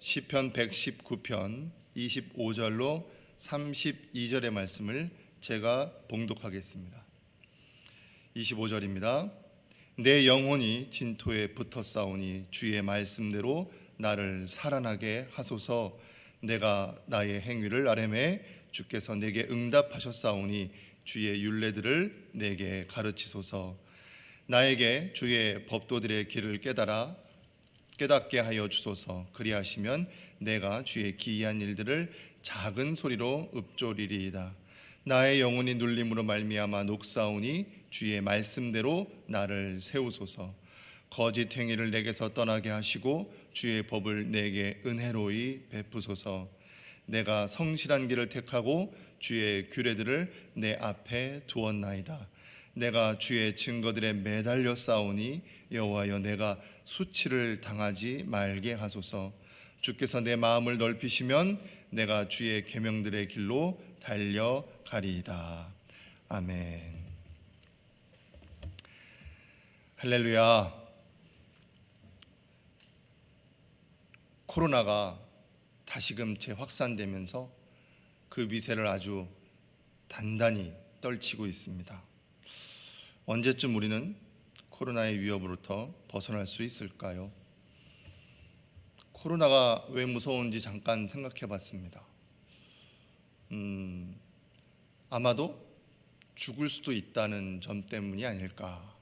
시편 119편 25절로 32절의 말씀을 제가 봉독하겠습니다. 25절입니다. 내 영혼이 진토에 붙어 싸우니 주의 말씀대로 나를 살아나게 하소서. 내가 나의 행위를 아뢰매 주께서 내게 응답하셨사오니 주의 율례들을 내게 가르치소서. 나에게 주의 법도들의 길을 깨닫게 하여 주소서. 그리하시면 내가 주의 기이한 일들을 작은 소리로 읊조리리이다. 나의 영혼이 눌림으로 말미암아 녹사오니 주의 말씀대로 나를 세우소서. 거짓 행위를 내게서 떠나게 하시고 주의 법을 내게 은혜로이 베푸소서. 내가 성실한 길을 택하고 주의 규례들을 내 앞에 두었나이다. 내가 주의 증거들에 매달려 싸우니 여호와여, 내가 수치를 당하지 말게 하소서. 주께서 내 마음을 넓히시면 내가 주의 계명들의 길로 달려가리이다. 아멘. 할렐루야. 코로나가 다시금 재확산되면서 그 위세를 아주 단단히 떨치고 있습니다. 언제쯤 우리는 코로나의 위협으로부터 벗어날 수 있을까요? 코로나가 왜 무서운지 잠깐 생각해 봤습니다. 아마도 죽을 수도 있다는 점 때문이 아닐까.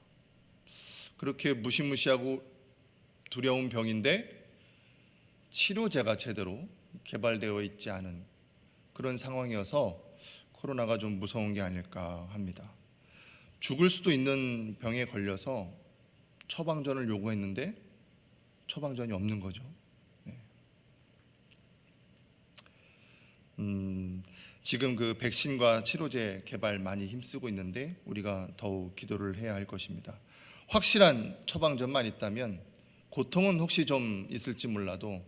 그렇게 무시무시하고 두려운 병인데 치료제가 제대로 개발되어 있지 않은 그런 상황이어서 코로나가 좀 무서운 게 아닐까 합니다. 죽을 수도 있는 병에 걸려서 처방전을 요구했는데 처방전이 없는 거죠. 지금 그 백신과 치료제 개발 많이 힘쓰고 있는데 우리가 더욱 기도를 해야 할 것입니다. 확실한 처방전만 있다면 고통은 혹시 좀 있을지 몰라도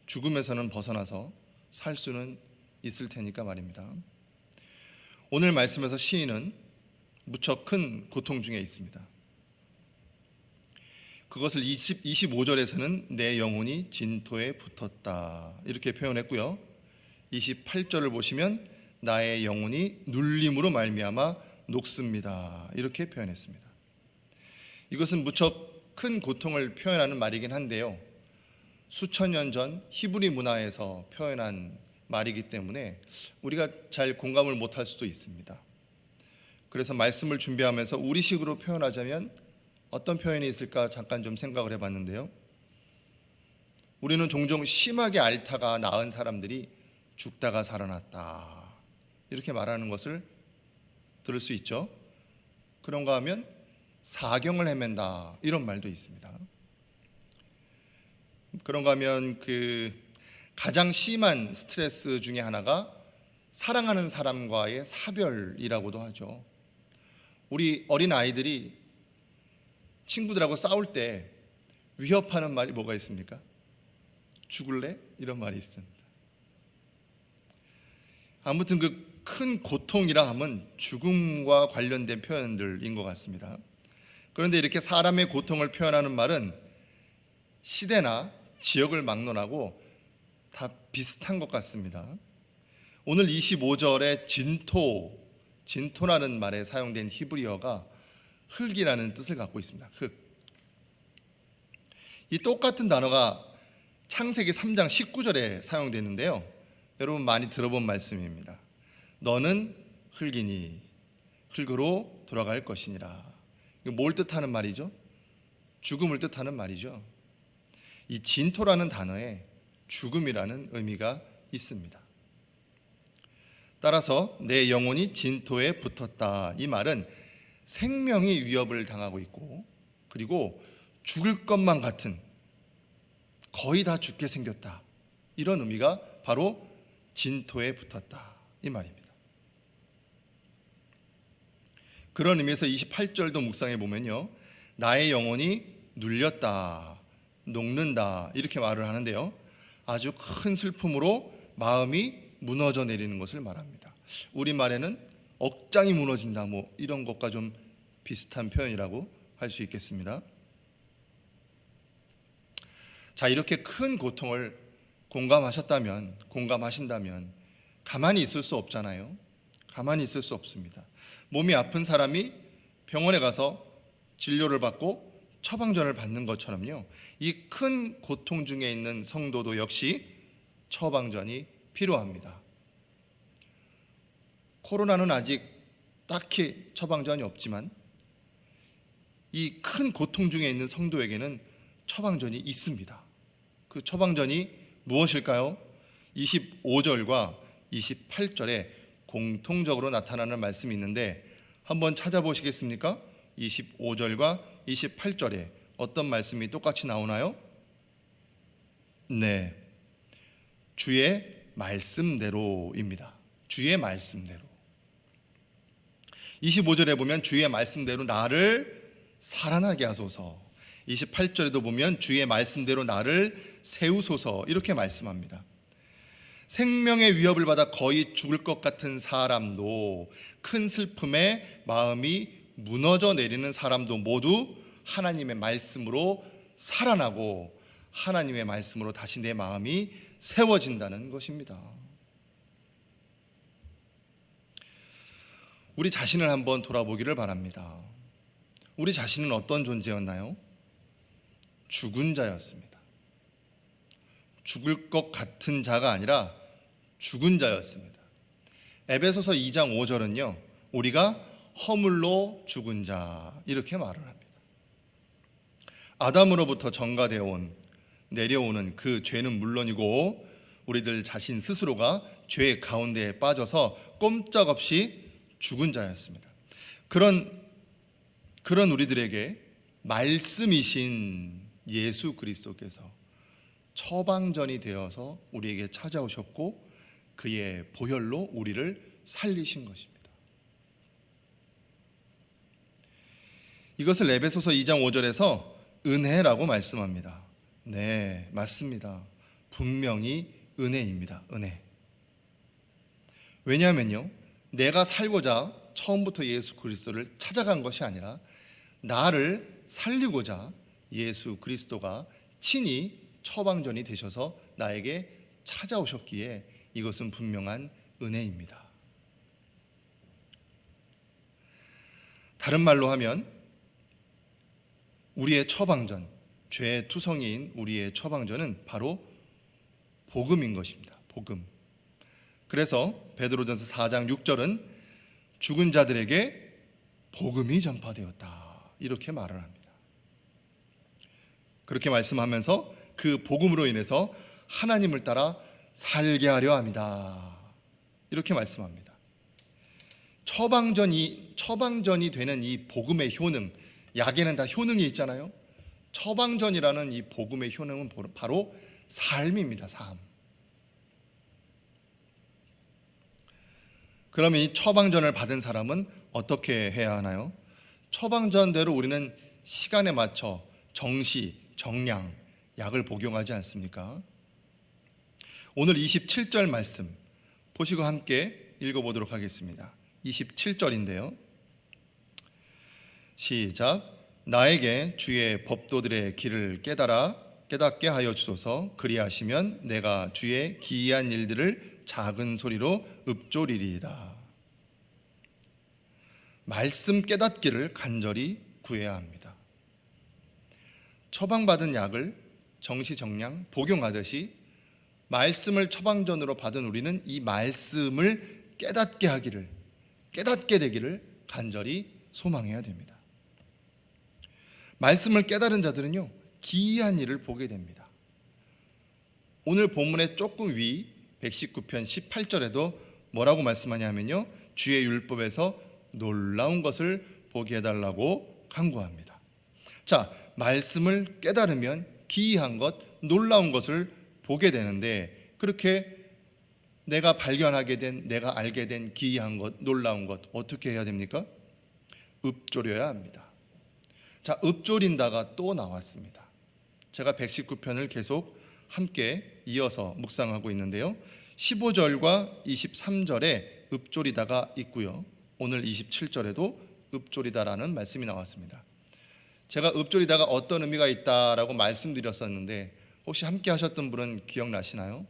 죽음에서는 벗어나서 살 수는 있을 테니까 말입니다. 오늘 말씀에서 시인은 무척 큰 고통 중에 있습니다. 그것을 25절에서는 내 영혼이 진토에 붙었다 이렇게 표현했고요. 28절을 보시면 나의 영혼이 눌림으로 말미암아 녹습니다 이렇게 표현했습니다. 이것은 무척 큰 고통을 표현하는 말이긴 한데요, 수천 년 전 히브리 문화에서 표현한 말이기 때문에 우리가 잘 공감을 못할 수도 있습니다. 그래서 말씀을 준비하면서 우리식으로 표현하자면 어떤 표현이 있을까 잠깐 좀 생각을 해봤는데요, 우리는 종종 심하게 앓다가 나은 사람들이 죽다가 살아났다 이렇게 말하는 것을 들을 수 있죠. 그런가 하면 사경을 헤맨다 이런 말도 있습니다. 그런가 하면 가장 심한 스트레스 중에 하나가 사랑하는 사람과의 사별이라고도 하죠. 우리 어린 아이들이 친구들하고 싸울 때 위협하는 말이 뭐가 있습니까? 죽을래? 이런 말이 있습니다. 아무튼 그 큰 고통이라 하면 죽음과 관련된 표현들인 것 같습니다. 그런데 이렇게 사람의 고통을 표현하는 말은 시대나 지역을 막론하고 다 비슷한 것 같습니다. 오늘 25절에 진토라는 말에 사용된 히브리어가 흙이라는 뜻을 갖고 있습니다. 흙. 이 똑같은 단어가 창세기 3장 19절에 사용됐는데요, 여러분 많이 들어본 말씀입니다. 너는 흙이니 흙으로 돌아갈 것이니라. 이거 뭘 뜻하는 말이죠? 죽음을 뜻하는 말이죠. 이 진토라는 단어에 죽음이라는 의미가 있습니다. 따라서 내 영혼이 진토에 붙었다, 이 말은 생명이 위협을 당하고 있고 그리고 죽을 것만 같은, 거의 다 죽게 생겼다, 이런 의미가 바로 진토에 붙었다 이 말입니다. 그런 의미에서 28절도 묵상해 보면요, 나의 영혼이 눌렸다, 녹는다 이렇게 말을 하는데요, 아주 큰 슬픔으로 마음이 무너져 내리는 것을 말합니다. 우리말에는 억장이 무너진다 이런 것과 좀 비슷한 표현이라고 할 수 있겠습니다. 자, 이렇게 큰 고통을 공감하신다면 가만히 있을 수 없잖아요. 가만히 있을 수 없습니다. 몸이 아픈 사람이 병원에 가서 진료를 받고 처방전을 받는 것처럼요, 이 큰 고통 중에 있는 성도도 역시 처방전이 필요합니다. 코로나는 아직 딱히 처방전이 없지만 이 큰 고통 중에 있는 성도에게는 처방전이 있습니다. 그 처방전이 무엇일까요? 25절과 28절에 공통적으로 나타나는 말씀이 있는데 한번 찾아보시겠습니까? 25절과 28절에 어떤 말씀이 똑같이 나오나요? 네, 주의 말씀대로입니다. 주의 말씀대로. 25절에 보면 주의 말씀대로 나를 살아나게 하소서, 28절에도 보면 주의 말씀대로 나를 세우소서, 이렇게 말씀합니다. 생명의 위협을 받아 거의 죽을 것 같은 사람도, 큰 슬픔에 마음이 무너져 내리는 사람도 모두 하나님의 말씀으로 살아나고 하나님의 말씀으로 다시 내 마음이 세워진다는 것입니다. 우리 자신을 한번 돌아보기를 바랍니다. 우리 자신은 어떤 존재였나요? 죽은 자였습니다. 죽을 것 같은 자가 아니라 죽은 자였습니다. 에베소서 2장 5절은요, 우리가 허물로 죽은 자, 이렇게 말을 합니다. 아담으로부터 전가되어 내려오는 그 죄는 물론이고 우리들 자신 스스로가 죄 가운데에 빠져서 꼼짝없이 죽은 자였습니다. 그런 우리들에게 말씀이신 예수 그리스도께서 처방전이 되어서 우리에게 찾아오셨고 그의 보혈로 우리를 살리신 것입니다. 이것을 에베소서 2장 5절에서 은혜라고 말씀합니다. 네, 맞습니다. 분명히 은혜입니다. 은혜. 왜냐하면요, 내가 살고자 처음부터 예수 그리스도를 찾아간 것이 아니라 나를 살리고자 예수 그리스도가 친히 처방전이 되셔서 나에게 찾아오셨기에 이것은 분명한 은혜입니다. 다른 말로 하면 우리의 처방전, 죄의 투성이인 우리의 처방전은 바로 복음인 것입니다. 복음. 그래서 베드로전서 4장 6절은 죽은 자들에게 복음이 전파되었다, 이렇게 말을 합니다. 그렇게 말씀하면서 그 복음으로 인해서 하나님을 따라 살게 하려 합니다, 이렇게 말씀합니다. 처방전이 되는 이 복음의 효능, 약에는 다 효능이 있잖아요. 처방전이라는 이 복음의 효능은 바로 삶입니다. 삶. 그러면 이 처방전을 받은 사람은 어떻게 해야 하나요? 처방전대로 우리는 시간에 맞춰 정시, 정량, 약을 복용하지 않습니까? 오늘 27절 말씀 보시고 함께 읽어보도록 하겠습니다. 27절인데요. 시작. 나에게 주의 법도들의 길을 깨닫게 하여 주소서. 그리하시면 내가 주의 기이한 일들을 작은 소리로 읊조리리이다. 말씀 깨닫기를 간절히 구해야 합니다. 처방받은 약을 정시정량 복용하듯이 말씀을 처방전으로 받은 우리는 이 말씀을 깨닫게 되기를 간절히 소망해야 됩니다. 말씀을 깨달은 자들은요, 기이한 일을 보게 됩니다. 오늘 본문의 조금 위 119편 18절에도 뭐라고 말씀하냐면요, 주의 율법에서 놀라운 것을 보게 해달라고 간구합니다. 자, 말씀을 깨달으면 기이한 것, 놀라운 것을 보게 되는데, 그렇게 내가 발견하게 된, 내가 알게 된 기이한 것, 놀라운 것 어떻게 해야 됩니까? 읊조려야 합니다. 자, 읊조린다가 또 나왔습니다. 제가 119편을 계속 함께 이어서 묵상하고 있는데요, 15절과 23절에 읊조리다가 있고요, 오늘 27절에도 읊조리다라는 말씀이 나왔습니다. 제가 읊조리다가 어떤 의미가 있다라고 말씀드렸었는데 혹시 함께 하셨던 분은 기억나시나요?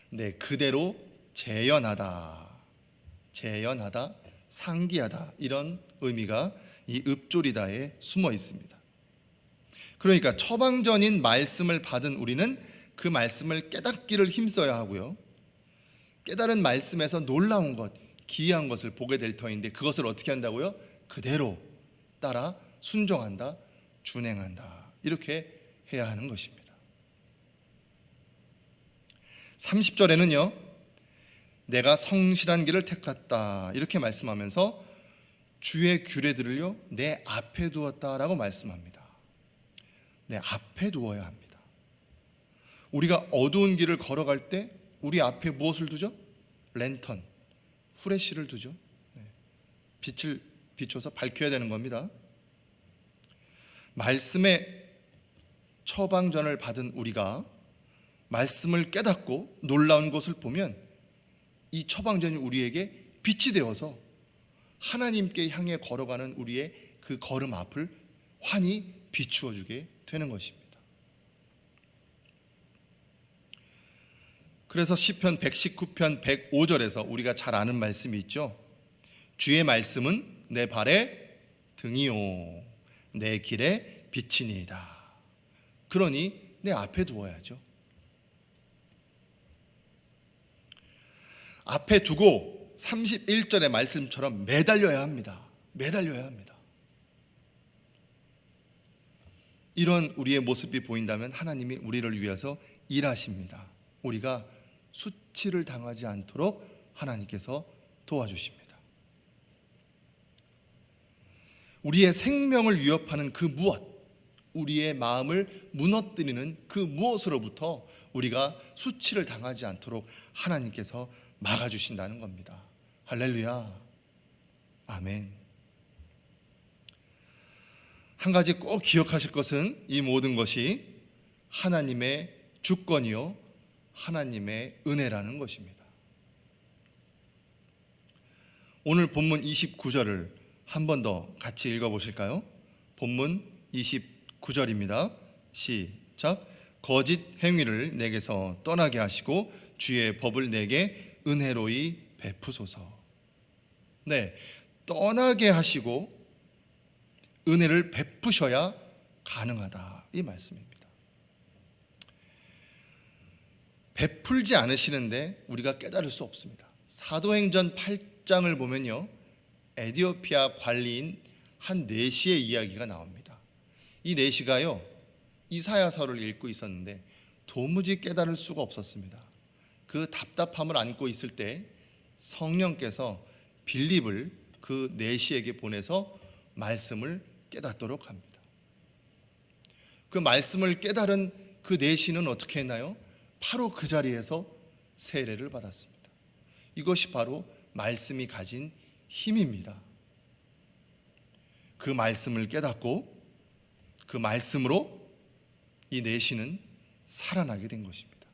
네, 그대로 재현하다, 상기하다, 이런 의미가 이 읍조리다에 숨어 있습니다. 그러니까 처방전인 말씀을 받은 우리는 그 말씀을 깨닫기를 힘써야 하고요, 깨달은 말씀에서 놀라운 것, 기이한 것을 보게 될 터인데, 그것을 어떻게 한다고요? 그대로 따라 순종한다, 준행한다, 이렇게 해야 하는 것입니다. 30절에는요, 내가 성실한 길을 택했다, 이렇게 말씀하면서 주의 규례들을요 내 앞에 두었다라고 말씀합니다. 내 앞에 두어야 합니다. 우리가 어두운 길을 걸어갈 때 우리 앞에 무엇을 두죠? 랜턴, 후레쉬를 두죠. 빛을 비춰서 밝혀야 되는 겁니다. 말씀의 처방전을 받은 우리가 말씀을 깨닫고 놀라운 것을 보면 이 처방전이 우리에게 빛이 되어서 하나님께 향해 걸어가는 우리의 그 걸음 앞을 환히 비추어 주게 되는 것입니다. 그래서 시편 119편 105절에서 우리가 잘 아는 말씀이 있죠. 주의 말씀은 내 발의 등이요 내 길의 빛이니이다. 그러니 내 앞에 두어야죠. 앞에 두고 31절의 말씀처럼 매달려야 합니다. 매달려야 합니다. 이런 우리의 모습이 보인다면 하나님이 우리를 위해서 일하십니다. 우리가 수치를 당하지 않도록 하나님께서 도와주십니다. 우리의 생명을 위협하는 그 무엇, 우리의 마음을 무너뜨리는 그 무엇으로부터 우리가 수치를 당하지 않도록 하나님께서 막아주신다는 겁니다. 할렐루야, 아멘. 한 가지 꼭 기억하실 것은 이 모든 것이 하나님의 주권이요 하나님의 은혜라는 것입니다. 오늘 본문 29절을 한 번 더 같이 읽어보실까요? 본문 29절입니다. 시작. 거짓 행위를 내게서 떠나게 하시고 주의 법을 내게 은혜로이 베푸소서. 네, 떠나게 하시고 은혜를 베푸셔야 가능하다, 이 말씀입니다. 베풀지 않으시는데 우리가 깨달을 수 없습니다. 사도행전 8장을 보면요, 에티오피아 관리인 한 내시의 이야기가 나옵니다. 이 내시가요 이사야서를 읽고 있었는데 도무지 깨달을 수가 없었습니다. 그 답답함을 안고 있을 때 성령께서 빌립을 그 내시에게 보내서 말씀을 깨닫도록 합니다. 그 말씀을 깨달은 그 내시는 어떻게 했나요? 바로 그 자리에서 세례를 받았습니다. 이것이 바로 말씀이 가진 힘입니다. 그 말씀을 깨닫고 그 말씀으로 이 내시는 살아나게 된 것입니다.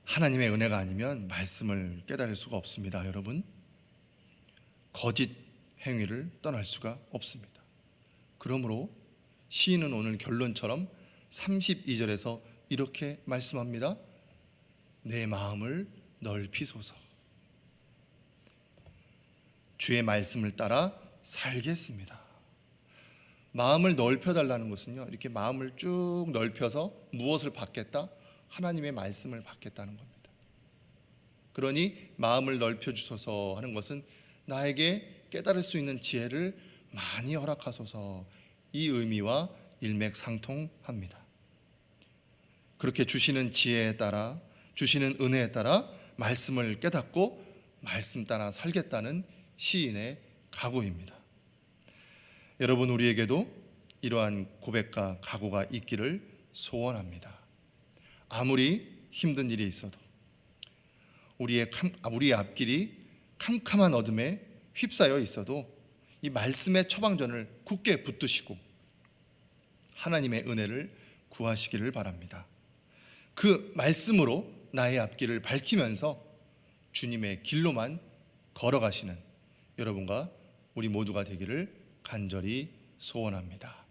하나님의 은혜가 아니면 말씀을 깨달을 수가 없습니다. 여러분, 거짓 행위를 떠날 수가 없습니다. 그러므로 시인은 오늘 결론처럼 32절에서 이렇게 말씀합니다. 내 마음을 넓히소서. 주의 말씀을 따라 살겠습니다. 마음을 넓혀달라는 것은요, 이렇게 마음을 쭉 넓혀서 무엇을 받겠다? 하나님의 말씀을 받겠다는 겁니다. 그러니 마음을 넓혀주소서 하는 것은 나에게 깨달을 수 있는 지혜를 많이 허락하소서, 이 의미와 일맥상통합니다. 그렇게 주시는 지혜에 따라, 주시는 은혜에 따라 말씀을 깨닫고 말씀 따라 살겠다는 시인의 각오입니다. 여러분, 우리에게도 이러한 고백과 각오가 있기를 소원합니다. 아무리 힘든 일이 있어도 우리의 앞길이 캄캄한 어둠에 휩싸여 있어도 이 말씀의 처방전을 굳게 붙드시고 하나님의 은혜를 구하시기를 바랍니다. 그 말씀으로 나의 앞길을 밝히면서 주님의 길로만 걸어가시는 여러분과 우리 모두가 되기를 간절히 소원합니다.